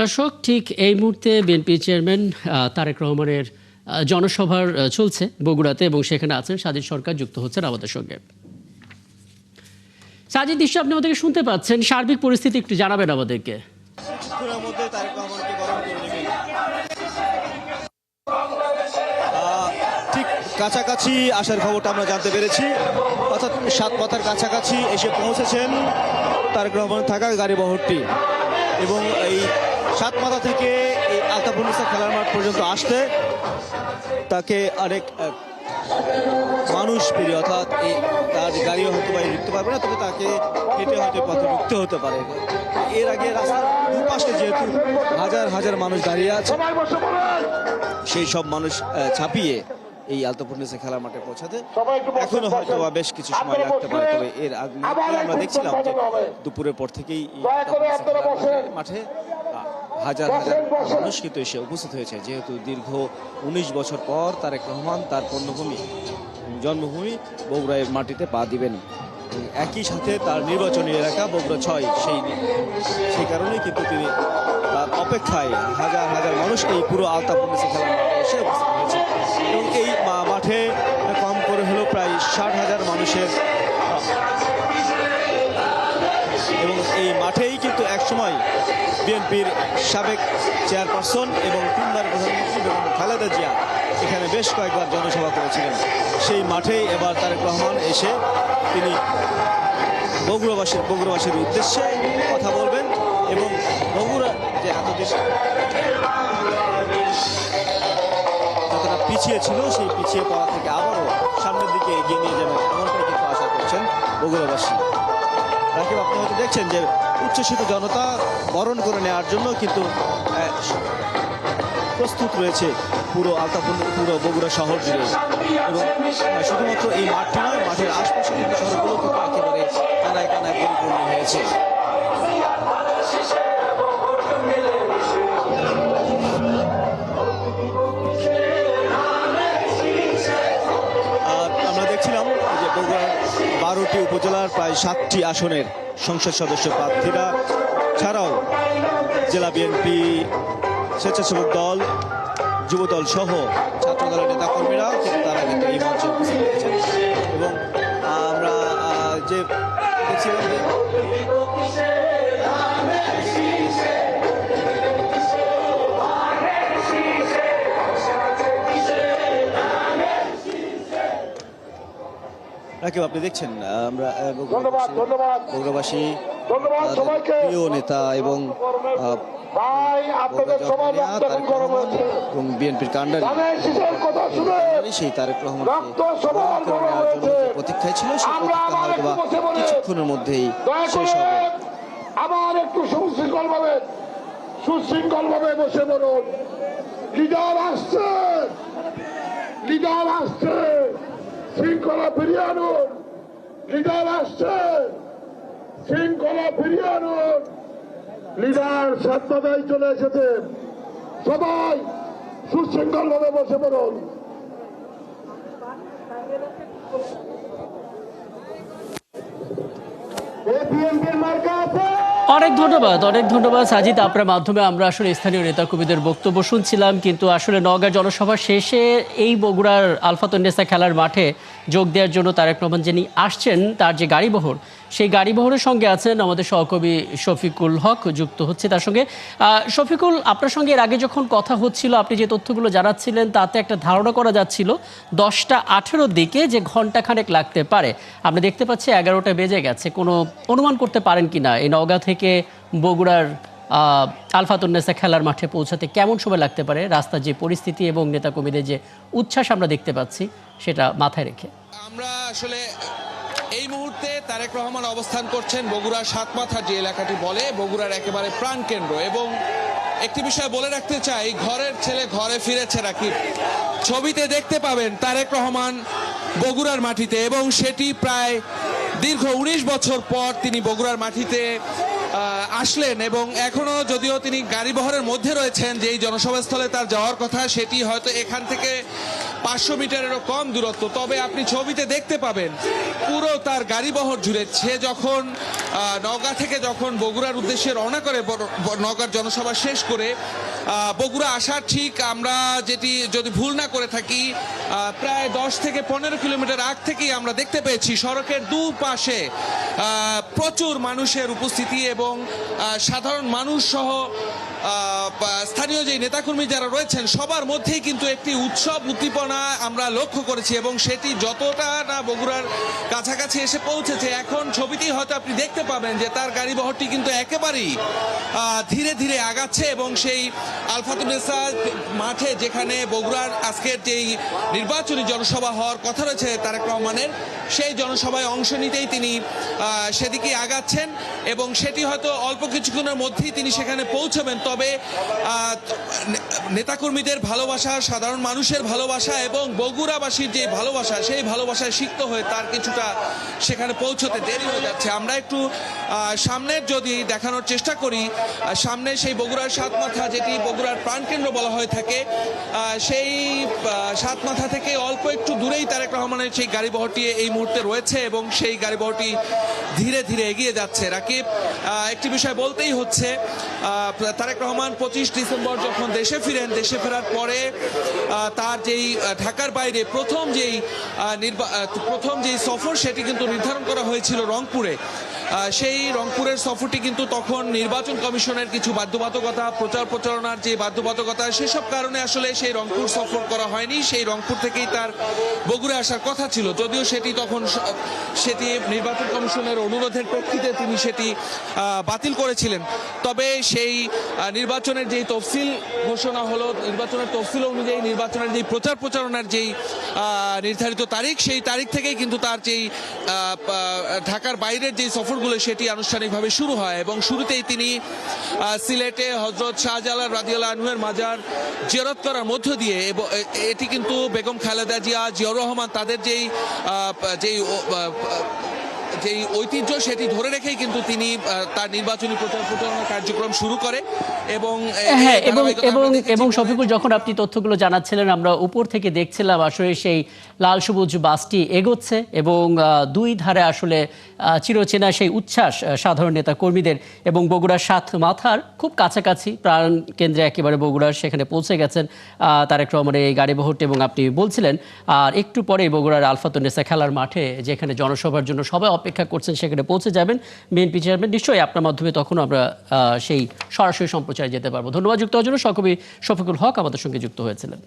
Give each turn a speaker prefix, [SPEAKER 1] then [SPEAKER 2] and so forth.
[SPEAKER 1] দর্শক, ঠিক এই মুহূর্তে বিএনপি চেয়ারম্যান তারেক রহমানের জনসভার চলছে বগুড়াতে এবং সেখানে আছেন সাজিদ সরকার, যুক্ত হচ্ছেন আমাদের সঙ্গে। সাজিদ, নিশ্চয় আপনি আমাদেরকে শুনতে পাচ্ছেন, সার্বিক পরিস্থিতি একটু জানাবেন আমাদেরকে।
[SPEAKER 2] ঠিক কাছাকাছি আসার খবরটা আমরা জানতে পেরেছি, অর্থাৎ সাত মাথার কাছাকাছি এসে পৌঁছেছেন তারেক রহমানের থাকা গাড়ি বহরটি, এবং এই সাত মাথা থেকে এই আলতাফুন্নেছা খেলার মাঠ পর্যন্ত আসতে তাকে অনেক মানুষ প্রিয়, অর্থাৎ এই তার গাড়িও হয়তো বা ঢুকতে পারবে না, তবে তাকে হেঁটে হয়তো পথে ঢুকতে হতে পারে। এর আগে রাস্তার দুপাশে যেহেতু হাজার হাজার মানুষ দাঁড়িয়ে আছে, সেই সব মানুষ ছাপিয়ে এই আলতাফুন্নেছা খেলার মাঠে পৌঁছাতে এখনো হয়তো বা বেশ কিছু সময় লাগতে পারে। তবে এর আগে আমরা দেখছিলাম যে দুপুরের পর থেকেই মাঠে হাজার হাজার মানুষ কিন্তু এসে উপস্থিত হয়েছে, যেহেতু দীর্ঘ 19 বছর পর তারেক রহমান তার কর্মভূমি জন্মভূমি বগুড়ার মাটিতে পা দিবেন। একই সাথে তার নির্বাচনী এলাকা বগুড়া 6, সেই কারণেই কিন্তু তিনি তার অপেক্ষায় হাজার হাজার মানুষ এই পুরো আলতাফুন্নেছা খেলার মাঠে এসে উপস্থিত হয়েছে, এবং এই মাঠে কম করে হলো প্রায় 60,000 মানুষের, এবং এই মাঠেই কিন্তু একসময় বিএনপির সাবেক চেয়ারপারসন এবং 3বার প্রধানমন্ত্রী বেগম খালেদা জিয়া এখানে বেশ কয়েকবার জনসভা করেছিলেন। সেই মাঠেই এবার তারেক রহমান এসে তিনি বগুড়াবাসীর উদ্দেশ্যে কথা বলবেন, এবং বগুড়া যে এতদিন যতটা পিছিয়ে ছিল সেই পিছিয়ে পড়া থেকে আবারও সামনের দিকে এগিয়ে নিয়ে যাবেন, এমনটাই কিন্তু আশা করছেন বগুড়াবাসী। রাকিব, আপনি হয়তো দেখছেন যে উচ্ছ্বসিত জনতা বরণ করে নেওয়ার জন্য কিন্তু প্রস্তুত রয়েছে পুরো পুরো বগুড়া শহর জুড়ে, এবং শুধুমাত্র এই মাঠটি নয়, মাঠের আশপাশে কিন্তু শহরগুলো কিন্তু একেবারে কানায় কানায় পরিপূর্ণ হয়েছে। আর আমরা দেখছিলাম যে বগুড়ার 12টি উপজেলার প্রায় 7টি আসনের সংসদ সদস্য প্রার্থীরা ছাড়াও জেলা বিএনপি, স্বেচ্ছাসেবক দল, যুবদল সহ ছাত্র দলের নেতাকর্মীরাও কিন্তু তারা কিন্তু এই মঞ্চে উপস্থিত হয়েছেন, এবং আমরা যে দেখছিলাম রাকিব, আপনি দেখছেন আমরা বগুড়াবাসী প্রিয় নেতা এবং বিএনপির কাণ্ডারি সেই তারেক রহমানকে প্রতীক্ষায় ছিল, সেই প্রতীক্ষা হয়তো বা কিছুক্ষণের মধ্যেই শেষ হবে।
[SPEAKER 3] আবার একটু সুশৃঙ্খল ভাবে বসে বলুন, লিডার আসছে, লিডার আসছে, শৃঙ্খলা ফিরিয়ে আনুন, লিডার আসছে, শৃঙ্খলা ফিরিয়ে আনুন। লিডার সাতটায় চলে এসেছে, সবাই সুশৃঙ্খল ভাবে বসে পড়ুন।
[SPEAKER 1] অনেক ধন্যবাদ সাজিদ। আপনার মাধ্যমে আমরা আসলে স্থানীয় নেতাকর্মীদের বক্তব্য শুনছিলাম, কিন্তু আসলে নওগাঁ জনসভা শেষে এই বগুড়ার আলতাফুন্নেছা খেলার মাঠে যোগ দেওয়ার জন্য তারেক রহমান যিনি আসছেন, তার যে গাড়িবহর, সেই গাড়িবহরের সঙ্গে আছেন আমাদের সহকর্মী শফিকুল হক, যুক্ত হচ্ছে তার সঙ্গে। শফিকুল, আপনার সঙ্গে এর আগে যখন কথা হচ্ছিল, আপনি যে তথ্যগুলো জানাচ্ছিলেন তাতে একটা ধারণা করা যাচ্ছিল 10টা 18 দিকে যে ঘণ্টাখানেক লাগতে পারে। আমরা দেখতে পাচ্ছি 11টা বেজে গেছে। কোনো অনুমান করতে পারেন কি না এই নওগাঁ থেকে বগুড়ার আলতাফুন্নেছা খেলার মাঠে পৌঁছাতে কেমন সময় লাগতে পারে, রাস্তার যে পরিস্থিতি এবং নেতাকর্মীদের যে উচ্ছ্বাস আমরা দেখতে পাচ্ছি সেটা মাথায় রেখে?
[SPEAKER 4] আমরা আসলে এই মুহূর্তে তারেক রহমান অবস্থান করছেন বগুড়ার সাতমাথা যে এলাকাটি বলে বগুড়ার একেবারে প্রাণকেন্দ্র, এবং একটি বিষয় বলে রাখতে চাই, ঘরের ছেলে ঘরে ফিরেছে রাকিব। ছবিতে দেখতে পাবেন তারেক রহমান বগুড়ার মাটিতে, এবং সেটি প্রায় দীর্ঘ 19 বছর পর তিনি বগুড়ার মাটিতে আসলেন, এবং এখনো যদিও তিনি গাড়িবহরের মধ্যে রয়েছেন, যেই জনসভাস্থলে তার যাওয়ার কথা সেটি হয়তো এখান থেকে 500 মিটারেরও কম দূরত্ব। তবে আপনি ছবিতে দেখতে পাবেন পুরো তার গাড়িবহর জুড়ে সে যখন নওগাঁ থেকে যখন বগুড়ার উদ্দেশ্যে রওনা করে, নওগাঁর জনসভা শেষ করে বগুড়া আসার ঠিক আমরা যেটি যদি ভুল না করে থাকি প্রায় 10 থেকে 15 কিলোমিটার আগ থেকেই আমরা দেখতে পেয়েছি সড়কের দুপাশে প্রচুর মানুষের উপস্থিতি এবং সাধারণ মানুষ সহ স্থানীয় যে নেতাকর্মী যারা রয়েছেন সবার মধ্যেই কিন্তু একটি উৎসব উদ্দীপনা আমরা লক্ষ্য করেছি এবং সেটি যতটা না বগুড়ার কাছাকাছি এসে পৌঁছেছে, এখন ছবিতেই হয়তো আপনি দেখতে পাবেন যে তার গাড়িবহরটি কিন্তু একেবারেই ধীরে ধীরে আগাচ্ছে এবং সেই আলফাতুন্নেসা মাঠে যেখানে বগুড়ার আজকের যেই নির্বাচনী জনসভা হওয়ার কথা রয়েছে তারেক রহমানের, সেই জনসভায় অংশ নিতেই তিনি সেদিকে আগাচ্ছেন এবং সেটি হয়তো অল্প কিছুক্ষণের মধ্যেই তিনি সেখানে পৌঁছাবেন। তবে নেতাকর্মীদের ভালোবাসা, সাধারণ মানুষের ভালোবাসা এবং বগুড়াবাসীর যে ভালোবাসা, সেই ভালোবাসায় সিক্ত হয়ে তার কিছুটা সেখানে পৌঁছতে দেরি হয়ে যাচ্ছে। আমরা একটু সামনের যদি দেখানোর চেষ্টা করি, সামনে সেই বগুড়ার সাতমাথা, যেটি বগুড়ার প্রাণকেন্দ্র বলা হয়ে থাকে, সেই সাতমাথা থেকে অল্প একটু দূরেই তারেক রহমানের সেই গাড়িবহরটি এই মুহূর্তে রয়েছে এবং সেই গাড়িবহরটি ধীরে ধীরে এগিয়ে যাচ্ছে। রাকিব, একটি বিষয় বলতেই হচ্ছে, তারেক রহমান 25 ডিসেম্বর যখন দেশে ফিরেন, দেশে ফেরার পরে তার যেই ঢাকার বাইরে প্রথম যেই সফর সেটি কিন্তু নির্ধারণ করা হয়েছিল রংপুরে। সেই রংপুরের সফরটি কিন্তু তখন নির্বাচন কমিশনের কিছু বাধ্যবাধকতা, প্রচারণার যে বাধ্যবাধকতা, সেসব কারণে আসলে সেই রংপুর সফর করা হয়নি। সেই রংপুর থেকেই তার বগুড়া আসার কথা ছিল, যদিও সেটি নির্বাচন কমিশনের অনুরোধের প্রেক্ষিতে তিনি সেটি বাতিল করেছিলেন। তবে সেই নির্বাচনের যেই তফসিল ঘোষণা হলো, নির্বাচনের তফসিল অনুযায়ী নির্বাচনের যেই প্রচারণার যেই নির্ধারিত তারিখ, সেই তারিখ থেকেই কিন্তু তার যেই ঢাকার বাইরের যেই সফরগুলো সেটি আনুষ্ঠানিকভাবে শুরু হয় এবং শুরুতেই তিনি সিলেটে হযরত শাহজালাল রাদিয়াল্লাহু আনহুর মাজার জিয়ারত করার মধ্য দিয়ে, এবং এটি কিন্তু বেগম খালেদা জিয়া, জিয়াউর রহমান তাদের যেই ঐতিহ্য সেটি ধরে রেখেই কিন্তু তিনি তার নির্বাচনী প্রচারণা কার্যক্রম শুরু করে এবং
[SPEAKER 1] হ্যাঁ, এবং শফিকুল, যখন আপনি তথ্যগুলো জানাচ্ছিলেন আমরা উপর থেকে দেখছিলাম আসলে সেই লাল সবুজ বাসটি এগোচ্ছে এবং দুই ধারে আসলে চিরচেনা সেই উচ্ছ্বাস সাধারণ নেতা কর্মীদের এবং বগুড়ার সাতমাথার খুব কাছাকাছি প্রাণ কেন্দ্রে একেবারে বগুড়ার সেখানে পৌঁছে গেছেন তারেক রহমানের এই গাড়িবহরটি। এবং আপনি বলছিলেন আর একটু পরে বগুড়ার আলফাতুন্নেসা খেলার মাঠে যেখানে জনসভার জন্য সবাই অপেক্ষা করছেন সেখানে পৌঁছে যাবেন বিএনপি চেয়ারম্যান। নিশ্চয়ই আপনার মাধ্যমে তখন আমরা সেই সরাসরি সম্প্রচারে যেতে পারবো। ধন্যবাদ যুক্ত হওয়ার জন্য। সহকর্মী শফিকুল হক আমাদের সঙ্গে যুক্ত হয়েছিলেন।